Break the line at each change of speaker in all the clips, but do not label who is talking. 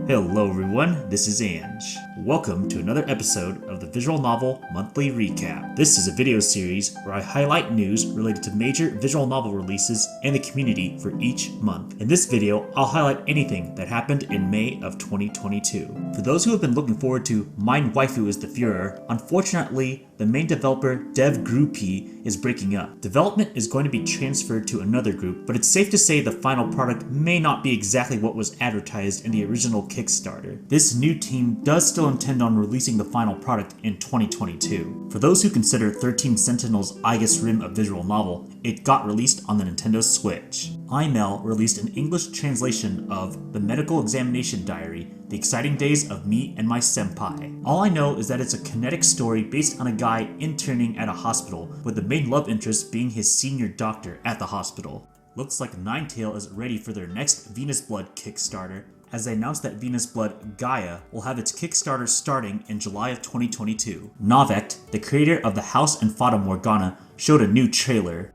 Hello everyone, this is Ange. Welcome to another episode of the Visual Novel Monthly Recap. This is a video series where I highlight news related to major visual novel releases and the community for each month. In this video, I'll highlight anything that happened in May of 2022. For those who have been looking forward to Mein Waifu is the Führer, unfortunately, the main developer, devgru-p, is breaking up. Development is going to be transferred to another group, but it's safe to say the final product may not be exactly what was advertised in the original Kickstarter. This new team does still intend on releasing the final product in 2022. For those who consider 13 Sentinels Aegis Rim a visual novel, it got released on the Nintendo Switch. IML released an English translation of The Medical Examination Diary, The Exciting Days of Me and My Senpai. All I know is that it's a kinetic story based on a guy interning at a hospital, with the main love interest being his senior doctor at the hospital. Looks like Ninetale is ready for their next Venus Blood Kickstarter, as they announced that Venus Blood Gaia will have its Kickstarter starting in July of 2022. Novect, the creator of the House and Fata Morgana, showed a new trailer.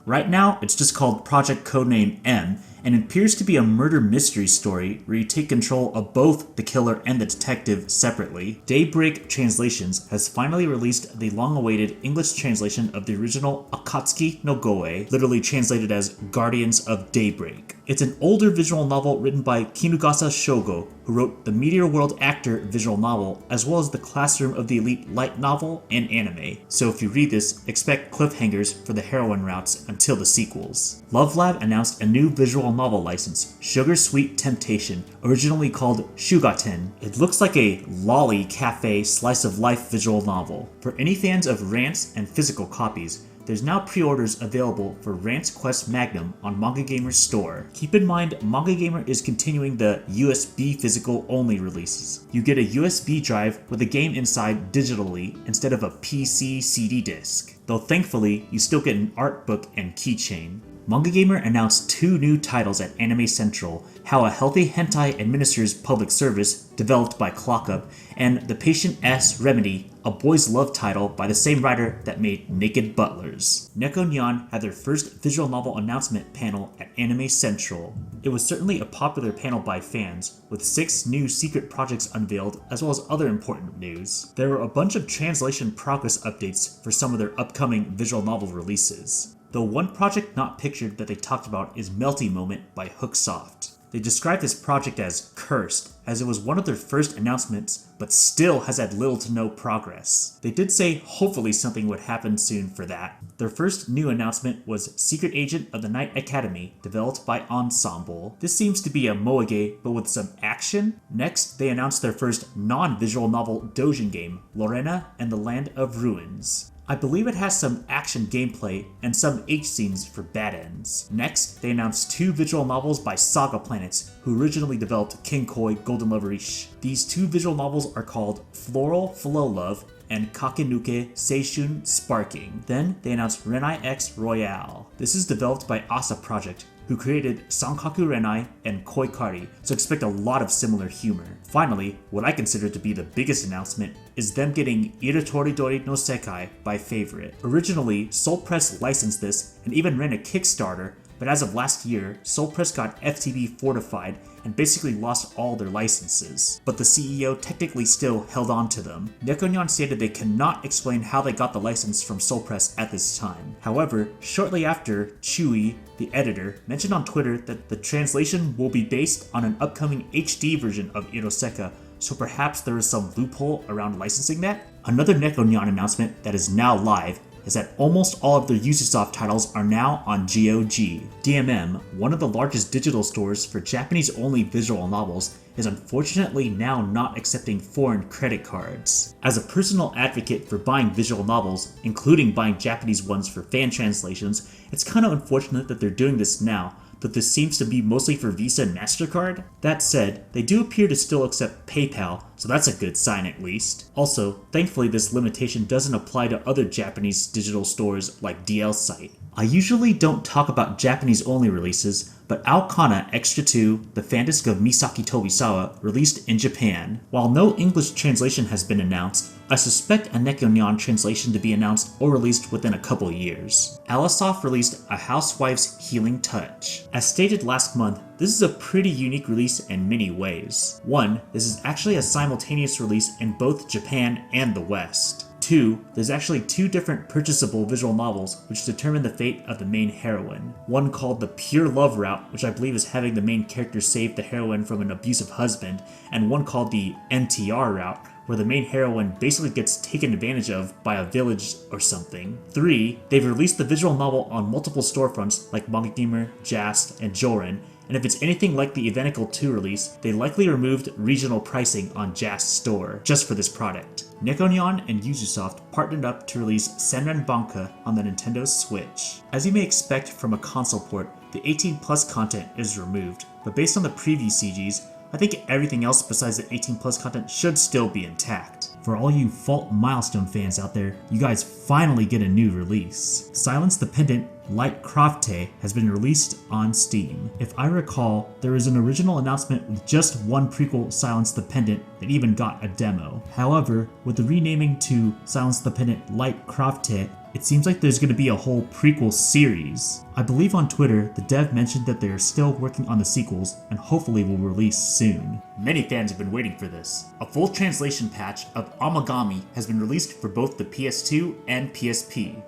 Right now, it's just called Project Codename M, and it appears to be a murder mystery story where you take control of both the killer and the detective separately. Daybreak Translations has finally released the long-awaited English translation of the original Akatsuki no Goe, literally translated as Guardians of Daybreak. It's an older visual novel written by Kinugasa Shogo, who wrote the Meteor World Actor visual novel, as well as the Classroom of the Elite light novel and anime. So if you read this, expect cliffhangers for the heroine routes until the sequels. Love Lab announced a new visual novel license, Sugar Sweet Temptation, originally called Shugaten. It looks like a lolly cafe slice of life visual novel. For any fans of Rant's and physical copies, there's now pre-orders available for Rant's Quest Magnum on MangaGamer's store. Keep in mind, MangaGamer is continuing the USB physical only releases. You get a USB drive with the game inside digitally instead of a PC CD disc, though thankfully you still get an art book and keychain. MangaGamer announced two new titles at Anime Central, How a Healthy Hentai Administers Public Service, developed by ClockUp, and The Patient S Remedy, a boys' love title by the same writer that made Naked Butlers. NekoNyan had their first visual novel announcement panel at Anime Central. It was certainly a popular panel by fans, with 6 new secret projects unveiled as well as other important news. There were a bunch of translation progress updates for some of their upcoming visual novel releases. Though one project not pictured that they talked about is Melty Moment by Hooksoft. They described this project as cursed, as it was one of their first announcements, but still has had little to no progress. They did say hopefully something would happen soon for that. Their first new announcement was Secret Agent of the Night Academy, developed by Ensemble. This seems to be a moege, but with some action. Next, they announced their first non-visual novel doujin game, Lorena and the Land of Ruins. I believe it has some action gameplay and some H scenes for bad ends. Next, they announced 2 visual novels by Saga Planets, who originally developed Kenkoi Golden Loverish. These 2 visual novels are called Floral Flow Love and Kakenuke Seishun Sparking. Then, they announced Renai X Royale. This is developed by Asa Project, who created Sankaku Renai and Koi Kari, so expect a lot of similar humor. Finally, what I consider to be the biggest announcement is them getting Iritoridori no Sekai by Favorite. Originally, Soul Press licensed this and even ran a Kickstarter, but as of last year, Soul Press got FTB fortified and basically lost all their licenses. But the CEO technically still held on to them. NekoNyan stated they cannot explain how they got the license from Soul Press at this time. However, shortly after, Chewy, the editor, mentioned on Twitter that the translation will be based on an upcoming HD version of Iroseka, so perhaps there is some loophole around licensing that? Another NekoNyan announcement that is now live is that almost all of their Ubisoft titles are now on GOG. DMM, one of the largest digital stores for Japanese-only visual novels, is unfortunately now not accepting foreign credit cards. As a personal advocate for buying visual novels, including buying Japanese ones for fan translations, it's kind of unfortunate that they're doing this now, though this seems to be mostly for Visa and MasterCard. That said, they do appear to still accept PayPal, so that's a good sign at least. Also, thankfully this limitation doesn't apply to other Japanese digital stores like DL Site. I usually don't talk about Japanese-only releases, but Alkana Extra 2, the fantasy of Misaki Tobisawa, released in Japan. While no English translation has been announced, I suspect a NekoNyan translation to be announced or released within a couple years. Alisoft released A Housewife's Healing Touch. As stated last month, this is a pretty unique release in many ways. 1. This is actually a simultaneous release in both Japan and the West. 2. There's actually 2 different purchasable visual novels which determine the fate of the main heroine. One called the Pure Love route, which I believe is having the main character save the heroine from an abusive husband, and one called the NTR route, where the main heroine basically gets taken advantage of by a village or something. 3. They've released the visual novel on multiple storefronts like MangaGamer, Jast, and Jorin, and if it's anything like the Evanical 2 release, they likely removed regional pricing on Jast's store just for this product. NekoNyan and Ubisoft partnered up to release Senran Banka on the Nintendo Switch. As you may expect from a console port, the 18+ content is removed, but based on the preview CGs, I think everything else besides the 18+ content should still be intact. For all you Fault Milestone fans out there, you guys finally get a new release. Silence the Pendant Light Crofte has been released on Steam. If I recall, there was an original announcement with just one prequel, Silence the Pendant, that even got a demo. However, with the renaming to Silence the Pendant Light Crofte, it seems like there's going to be a whole prequel series. I believe on Twitter, the dev mentioned that they are still working on the sequels and hopefully will release soon. Many fans have been waiting for this. A full translation patch of Omigami has been released for both the PS2 and PSP.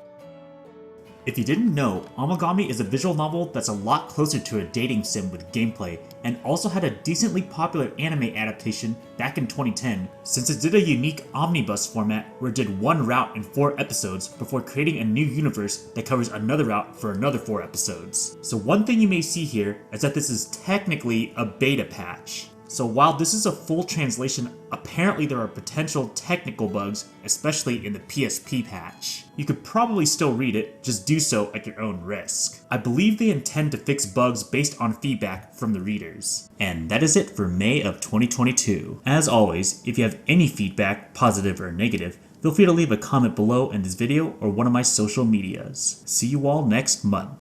If you didn't know, Omigami is a visual novel that's a lot closer to a dating sim with gameplay, and also had a decently popular anime adaptation back in 2010, since it did a unique omnibus format where it did one route in 4 episodes before creating a new universe that covers another route for another 4 episodes. So one thing you may see here is that this is technically a beta patch. So while this is a full translation, apparently there are potential technical bugs, especially in the PSP patch. You could probably still read it, just do so at your own risk. I believe they intend to fix bugs based on feedback from the readers. And that is it for May of 2022. As always, if you have any feedback, positive or negative, feel free to leave a comment below in this video or one of my social medias. See you all next month.